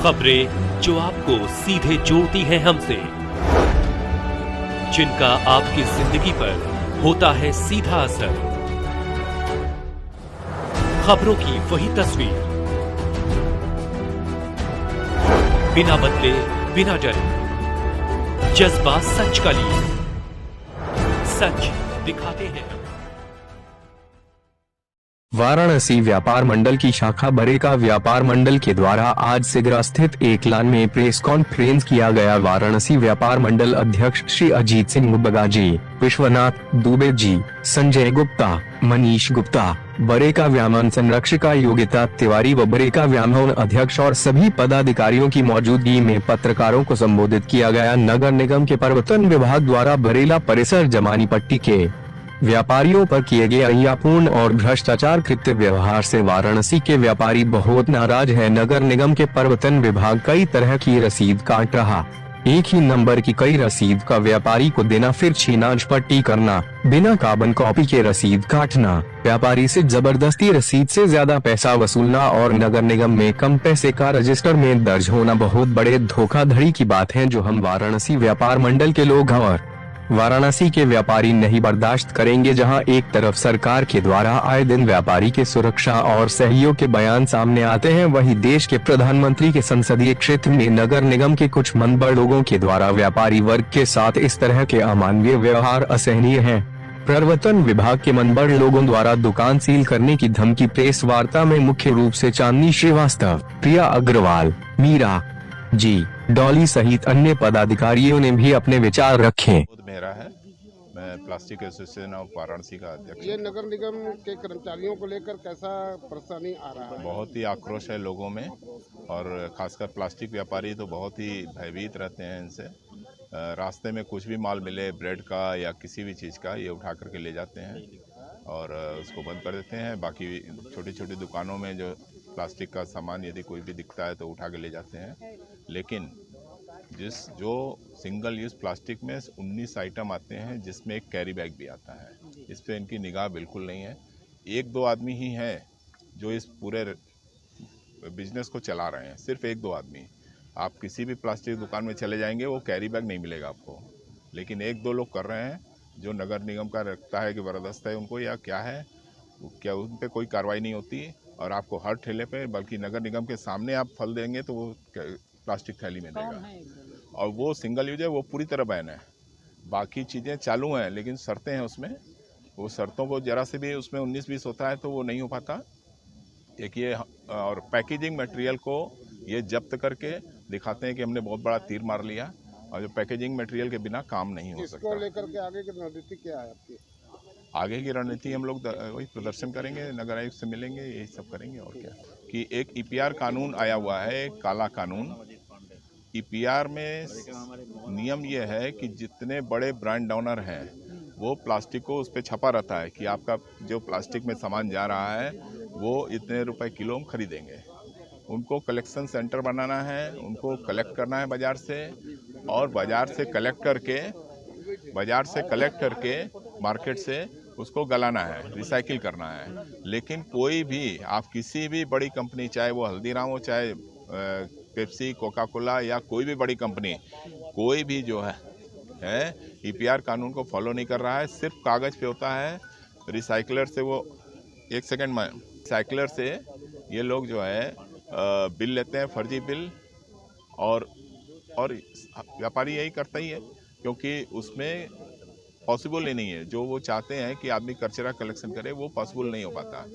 खबरें जो आपको सीधे जोड़ती हैं हमसे, जिनका आपकी जिंदगी पर होता है सीधा असर। खबरों की वही तस्वीर, बिना बदले बिना डरे, जज्बा सच का लिए, सच दिखाते हैं। वाराणसी व्यापार मंडल की शाखा बरेका व्यापार मंडल के द्वारा आज सिगरा स्थित एकलान में प्रेस कॉन्फ्रेंस किया गया। वाराणसी व्यापार मंडल अध्यक्ष श्री अजीत सिंह बगाजी, विश्वनाथ दुबे जी, संजय गुप्ता, मनीष गुप्ता, बरेका व्यामन संरक्षिका योगिता तिवारी व बरेका व्यामन अध्यक्ष और सभी पदाधिकारियों की मौजूदगी में पत्रकारों को संबोधित किया गया। नगर निगम के प्रवर्तन विभाग द्वारा बरेला परिसर जमानी पट्टी के व्यापारियों पर किए गए अय्यापूर्ण और भ्रष्टाचार कृत्य व्यवहार से वाराणसी के व्यापारी बहुत नाराज है। नगर निगम के प्रवर्तन विभाग कई तरह की रसीद काट रहा, एक ही नंबर की कई रसीद का व्यापारी को देना, फिर छीनाझ पट्टी करना, बिना कार्बन कॉपी के रसीद काटना, व्यापारी से जबरदस्ती रसीद से ज्यादा पैसा वसूलना और नगर निगम में कम पैसे का रजिस्टर में दर्ज होना बहुत बड़े धोखाधड़ी की बात है, जो हम वाराणसी व्यापार मंडल के लोग और वाराणसी के व्यापारी नहीं बर्दाश्त करेंगे। जहां एक तरफ सरकार के द्वारा आए दिन व्यापारी के सुरक्षा और सहयोग के बयान सामने आते हैं, वहीं देश के प्रधानमंत्री के संसदीय क्षेत्र में नगर निगम के कुछ मनबड़ लोगों के द्वारा व्यापारी वर्ग के साथ इस तरह के अमानवीय व्यवहार असहनीय है। प्रवर्तन विभाग के मनबड़ लोगों द्वारा दुकान सील करने की धमकी। प्रेस वार्ता में मुख्य रूप से चांदनी श्रीवास्तव, प्रिया अग्रवाल, मीरा जी, डॉली सहित अन्य पदाधिकारियों ने भी अपने विचार रखे। मेरा है, मैं प्लास्टिक एसोसिएशन ऑफ वाराणसी का अध्यक्ष। ये नगर निगम के कर्मचारियों को लेकर कैसा परेशानी आ रहा है? बहुत ही आक्रोश है लोगों में, और खासकर प्लास्टिक व्यापारी तो बहुत ही भयभीत रहते हैं इनसे। रास्ते में कुछ भी माल मिले, ब्रेड का या किसी भी चीज़ का, ये उठा करके ले जाते हैं और उसको बंद कर देते हैं। बाकी छोटी छोटी दुकानों में जो प्लास्टिक का सामान यदि कोई भी दिखता है तो उठा के ले जाते हैं। लेकिन जो सिंगल यूज़ प्लास्टिक में 19 आइटम आते हैं, जिसमें एक कैरी बैग भी आता है, इस पर इनकी निगाह बिल्कुल नहीं है। एक दो आदमी ही हैं जो इस पूरे बिजनेस को चला रहे हैं, सिर्फ एक दो आदमी। आप किसी भी प्लास्टिक दुकान में चले जाएंगे, वो कैरी बैग नहीं मिलेगा आपको, लेकिन एक दो लोग कर रहे हैं, जो नगर निगम का रखता है कि बर्दाश्त है उनको या क्या है, क्या उन पर कोई कार्रवाई नहीं होती। और आपको हर ठेले पे, बल्कि नगर निगम के सामने आप फल देंगे तो वो प्लास्टिक थैली में देगा, और वो सिंगल यूज है, वो पूरी तरह बैन है। बाकी चीज़ें चालू हैं, लेकिन शर्तें हैं उसमें, वो शर्तों को जरा से भी उसमें 19-20 होता है तो वो नहीं हो पाता। एक ये, और पैकेजिंग मटेरियल को ये जब्त करके दिखाते हैं कि हमने बहुत बड़ा तीर मार लिया, और जो पैकेजिंग मटेरियल के बिना काम नहीं हो सकता। इसको लेकर के आगे की रणनीति क्या है आपकी? आगे की रणनीति हम लोग वही प्रदर्शन करेंगे, नगर आयुक्त से मिलेंगे, यही सब करेंगे। और क्या कि एक ईपीआर कानून आया हुआ है, एक काला कानून। ईपीआर में नियम ये है कि जितने बड़े ब्रांड ओनर हैं वो प्लास्टिक को उस पर छपा रहता है कि आपका जो प्लास्टिक में सामान जा रहा है वो इतने रुपए किलो हम खरीदेंगे। उनको कलेक्शन सेंटर बनाना है, उनको कलेक्ट करना है बाज़ार से, और बाज़ार से कलेक्ट करके मार्केट से उसको गलाना है, रिसाइकिल करना है। लेकिन कोई भी, आप किसी भी बड़ी कंपनी, चाहे वो हल्दीराम हो, चाहे पेप्सी, कोका कोला या कोई भी बड़ी कंपनी, कोई भी जो है ईपीआर कानून को फॉलो नहीं कर रहा है। सिर्फ कागज़ पे होता है। रिसाइकलर से वो रिसाइकलर से ये लोग जो है बिल लेते हैं, फर्जी बिल, और व्यापारी यही करता ही है, क्योंकि उसमें पॉसिबल ही नहीं है। जो वो चाहते हैं कि आदमी कचरा कलेक्शन करे, वो पॉसिबल नहीं हो पाता।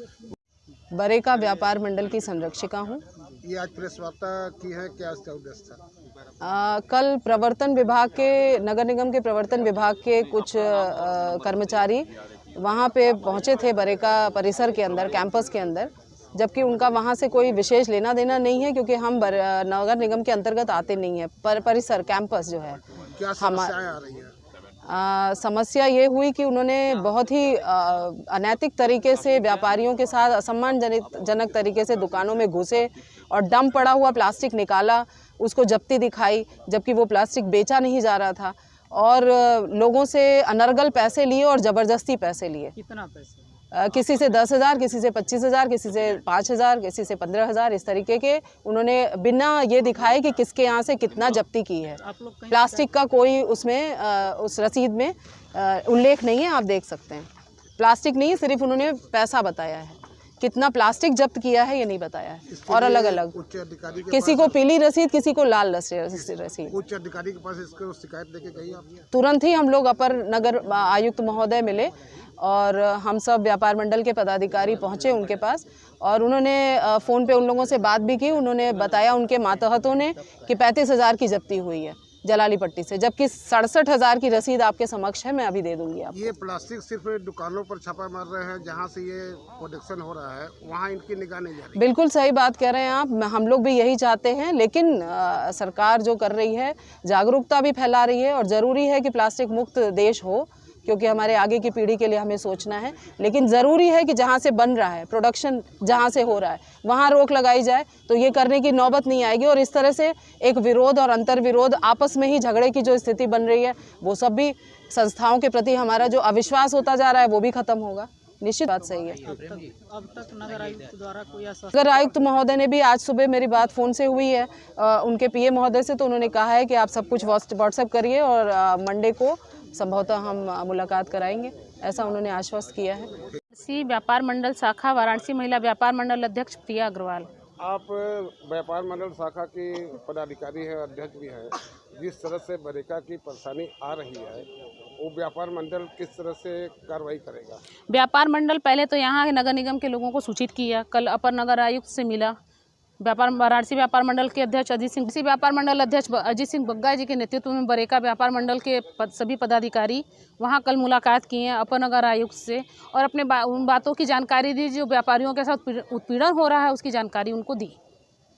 बरेका व्यापार मंडल की संरक्षिका हूँ। ये आज प्रेस वार्ता की है, क्या इसका उद्देश्य था? कल प्रवर्तन विभाग के, नगर निगम के प्रवर्तन विभाग के कुछ कर्मचारी वहाँ पे पहुँचे थे बरेका परिसर के अंदर, कैंपस के अंदर, जबकि उनका वहाँ से कोई विशेष लेना देना नहीं है, क्योंकि हम नगर निगम के अंतर्गत आते नहीं है। परिसर कैंपस जो है, क्या समस्याएं आ रही है? समस्या ये हुई कि उन्होंने बहुत ही अनैतिक तरीके से व्यापारियों के साथ असम्मानजनक तरीके से दुकानों में घुसे और डंप पड़ा हुआ प्लास्टिक निकाला, उसको जब्ती दिखाई, जबकि वो प्लास्टिक बेचा नहीं जा रहा था, और लोगों से अनर्गल पैसे लिए और ज़बरदस्ती पैसे लिए। कितना पैसे? किसी से 10,000, किसी से 25,000, किसी से 5,000, किसी से 15,000, इस तरीके के उन्होंने बिना ये दिखाए कि किसके यहाँ से कितना जब्ती की है। प्लास्टिक का कोई उसमें उस रसीद में उल्लेख नहीं है, आप देख सकते हैं। प्लास्टिक नहीं, सिर्फ उन्होंने पैसा बताया है, कितना प्लास्टिक जब्त किया है ये नहीं बताया है। और अलग अलग उच्च अधिकारी के किसी को पीली रसीद, किसी को लाल रसीद। उच्च अधिकारी के पास इसको शिकायत लेके गई आप? तुरंत ही हम लोग अपर नगर आयुक्त महोदय मिले और हम सब व्यापार मंडल के पदाधिकारी पहुंचे उनके पास और उन्होंने फ़ोन पे उन लोगों से बात भी की। उन्होंने बताया उनके मातहतों ने कि 35,000 की जब्ती हुई है जलाली पट्टी से, जबकि 67,000 की रसीद आपके समक्ष है, मैं अभी दे दूंगी आपको। ये प्लास्टिक सिर्फ दुकानों पर छापा मार रहे हैं जहाँ से ये प्रोडक्शन हो रहा है, वहाँ इनकी निगाह नहीं जा रही। बिल्कुल सही बात कह रहे हैं आप, हम लोग भी यही चाहते हैं, लेकिन सरकार जो कर रही है जागरूकता भी फैला रही है और ज़रूरी है कि प्लास्टिक मुक्त देश हो, क्योंकि हमारे आगे की पीढ़ी के लिए हमें सोचना है। लेकिन ज़रूरी है कि जहाँ से बन रहा है, प्रोडक्शन जहाँ से हो रहा है, वहाँ रोक लगाई जाए, तो ये करने की नौबत नहीं आएगी। और इस तरह से एक विरोध और अंतर्विरोध, आपस में ही झगड़े की जो स्थिति बन रही है, वो सब भी संस्थाओं के प्रति हमारा जो अविश्वास होता जा रहा है वो भी खत्म होगा। निश्चित बात सही है। अब तक नगर आयुक्त द्वारा कोई नगर आयुक्त महोदय ने भी आज सुबह मेरी बात फ़ोन से हुई है उनके पीए महोदय से, तो उन्होंने कहा है कि आप सब कुछ व्हाट्सएप करिए और मंडे को संभवतः हम मुलाकात कराएंगे, ऐसा उन्होंने आश्वस्त किया है। व्यापार मंडल शाखा वाराणसी महिला व्यापार मंडल अध्यक्ष प्रिया अग्रवाल। आप व्यापार मंडल शाखा की पदाधिकारी हैं, अध्यक्ष भी हैं। जिस तरह से बरेका की परेशानी आ रही है, वो व्यापार मंडल किस तरह से कार्रवाई करेगा? व्यापार मंडल पहले तो यहाँ के नगर निगम के लोगों को सूचित किया, कल अपर नगर आयुक्त से मिला, वाराणसी व्यापार मंडल के अध्यक्ष व्यापार मंडल अध्यक्ष अजीत सिंह बग्गा जी के नेतृत्व में बरेका व्यापार मंडल के सभी पदाधिकारी वहां कल मुलाकात किए हैं अपर नगर आयुक्त से और अपने उन बातों की जानकारी दी जो व्यापारियों के साथ उत्पीड़न हो रहा है, उसकी जानकारी उनको दी।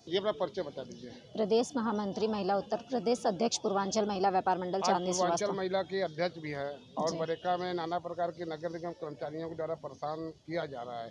ये अपना परिचय बता दीजिए। प्रदेश महामंत्री महिला उत्तर प्रदेश अध्यक्ष पूर्वांचल महिला व्यापार मंडल चांदनी पूर्वांचल महिला की अध्यक्ष भी है और बरेका में नाना प्रकार के नगर निगम कर्मचारियों के द्वारा परेशान किया जा रहा है,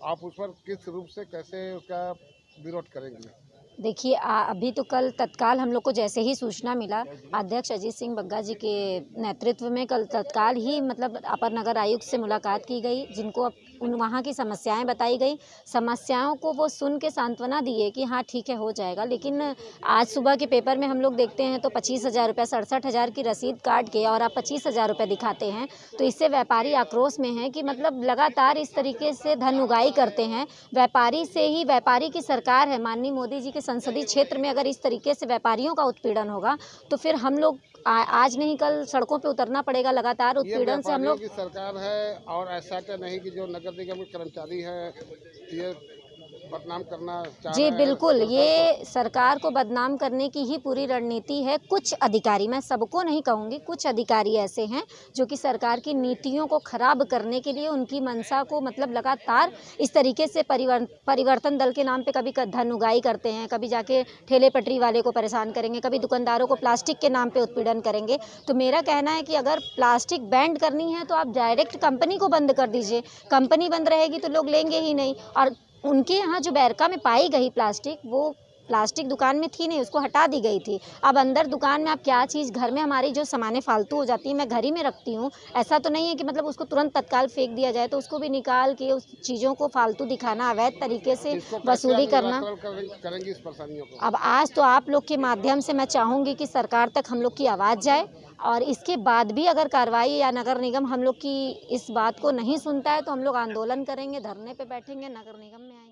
आप उस पर किस रूप से कैसे उसका विरोध करेंगे? देखिए, अभी तो कल तत्काल हम लोग को जैसे ही सूचना मिला, अध्यक्ष अजीत सिंह बग्गा जी के नेतृत्व में कल तत्काल ही मतलब अपर नगर आयुक्त से मुलाकात की गई, जिनको वहाँ की समस्याएं बताई गई। समस्याओं को वो सुन के सांत्वना दिए कि हाँ ठीक है, हो जाएगा। लेकिन आज सुबह के पेपर में हम लोग देखते हैं तो 25,000 रुपये, 67,000 की रसीद काट के और आप 25,000 रुपये दिखाते हैं, तो इससे व्यापारी आक्रोश में है कि मतलब लगातार इस तरीके से धन उगाही करते हैं। व्यापारी से ही व्यापारी की सरकार है, माननीय मोदी जी के संसदीय क्षेत्र में अगर इस तरीके से व्यापारियों का उत्पीड़न होगा तो फिर हम लोग आज नहीं कल सड़कों पे उतरना पड़ेगा। लगातार उत्पीड़न से हम लोग की सरकार है और ऐसा तो नहीं कि जो नगर निगम के कर्मचारी है ये बदनाम करना चाह जी रहे हैं। बिल्कुल, ये सरकार को बदनाम करने की ही पूरी रणनीति है। कुछ अधिकारी, मैं सबको नहीं कहूँगी, कुछ अधिकारी ऐसे हैं जो कि सरकार की नीतियों को खराब करने के लिए उनकी मंशा को मतलब लगातार इस तरीके से परिवर्तन दल के नाम पे कभी धन उगाही करते हैं, कभी जाके ठेले पटरी वाले को परेशान करेंगे, कभी दुकानदारों को प्लास्टिक के नाम पे उत्पीड़न करेंगे। तो मेरा कहना है कि अगर प्लास्टिक बैंड करनी है तो आप डायरेक्ट कंपनी को बंद कर दीजिए। कंपनी बंद रहेगी तो लोग लेंगे ही नहीं। और उनके यहाँ जो बैरका में पाई गई प्लास्टिक, वो प्लास्टिक दुकान में थी नहीं, उसको हटा दी गई थी। अब अंदर दुकान में आप क्या चीज़, घर में हमारी जो सामानें फालतू हो जाती है, मैं घर ही में रखती हूँ, ऐसा तो नहीं है कि मतलब उसको तुरंत तत्काल फेंक दिया जाए, तो उसको भी निकाल के उस चीज़ों को फालतू दिखाना, अवैध तरीके से वसूली करना। करेंगी इस परेशानियों को? अब आज तो आप लोग के माध्यम से मैं चाहूँगी कि सरकार तक हम लोग की आवाज़ जाए और इसके बाद भी अगर कार्रवाई या नगर निगम हम लोग की इस बात को नहीं सुनता है तो हम लोग आंदोलन करेंगे, धरने पे बैठेंगे, नगर निगम में आएंगे।